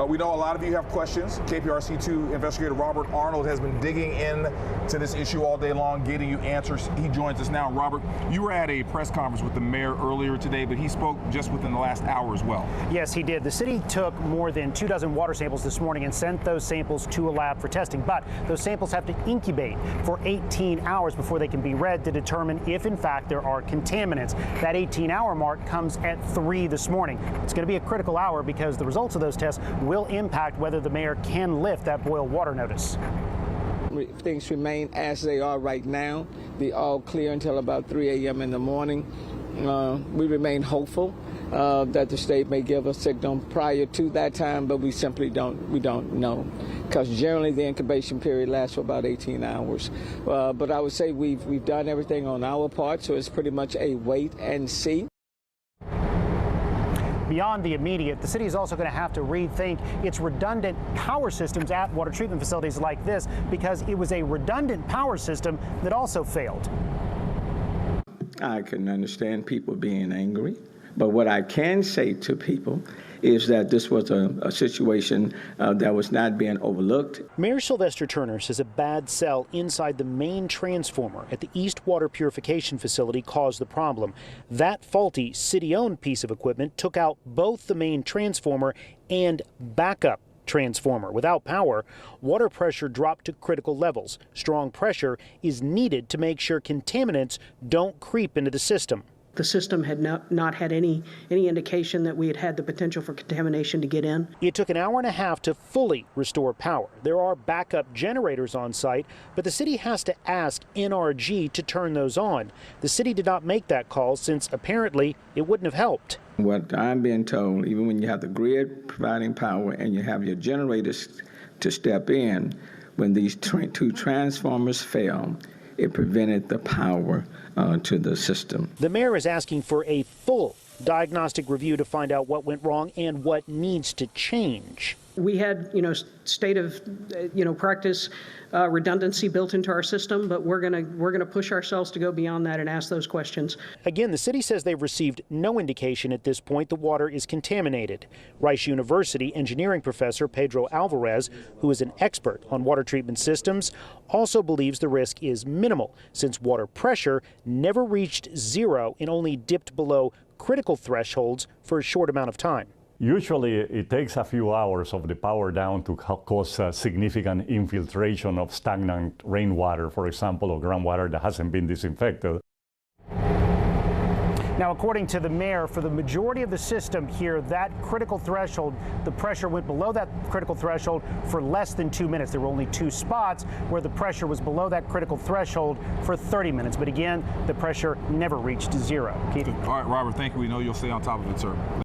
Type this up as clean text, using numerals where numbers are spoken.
We know a lot of you have questions. KPRC2 investigator Robert Arnold has been digging in to this issue all day long, getting you answers. He joins us now. Robert, you were at a press conference with the mayor earlier today, but he spoke just within the last hour as well. Yes, he did. The city took more than 24 water samples this morning and sent those samples to a lab for testing. But those samples have to incubate for 18 hours before they can be read to determine if, in fact, there are contaminants. That 18-hour mark comes at 3 this morning. It's going to be a critical hour because the results of those tests will impact whether the mayor can lift that boil water notice. Things remain as they are right now. The all clear until about 3 a.m. in the morning. We remain hopeful that the state may give a signal prior to that time, but we simply don't know, because generally the incubation period lasts for about 18 hours. But I would say we've done everything on our part, so it's pretty much a wait and see. Beyond the immediate, the city is also going to have to rethink its redundant power systems at water treatment facilities like this, because it was a redundant power system that also failed. I can understand people being angry, but what I can say to people is that this was a situation that was not being overlooked. Mayor Sylvester Turner says a bad cell inside the main transformer at the East Water Purification Facility caused the problem. That faulty city-owned piece of equipment took out both the main transformer and backup transformer. Without power, water pressure dropped to critical levels. Strong pressure is needed to make sure contaminants don't creep into the system. The system had not had any indication that we had had the potential for contamination to get in. It took an hour and a half to fully restore power. There are backup generators on site, but the city has to ask NRG to turn those on. The city did not make that call since apparently it wouldn't have helped. What I'm being told, even when you have the grid providing power and you have your generators to step in, when these two transformers fail, it prevented the power to the system. The mayor is asking for a full diagnostic review to find out what went wrong and what needs to change. We had, state of, practice redundancy built into our system, but we're gonna push ourselves to go beyond that and ask those questions. Again, the city says they've received no indication at this point the water is contaminated. Rice University engineering professor Pedro Alvarez, who is an expert on water treatment systems, also believes the risk is minimal since water pressure never reached zero and only dipped below critical thresholds for a short amount of time. Usually it takes a few hours of the power down to cause significant infiltration of stagnant rainwater, for example, or groundwater that hasn't been disinfected. Now, according to the mayor, for the majority of the system here, that critical threshold, the pressure went below that critical threshold for less than 2 minutes. There were only 2 spots where the pressure was below that critical threshold for 30 minutes. But again, the pressure never reached zero. All right, Robert, thank you. We know you'll stay on top of it, sir.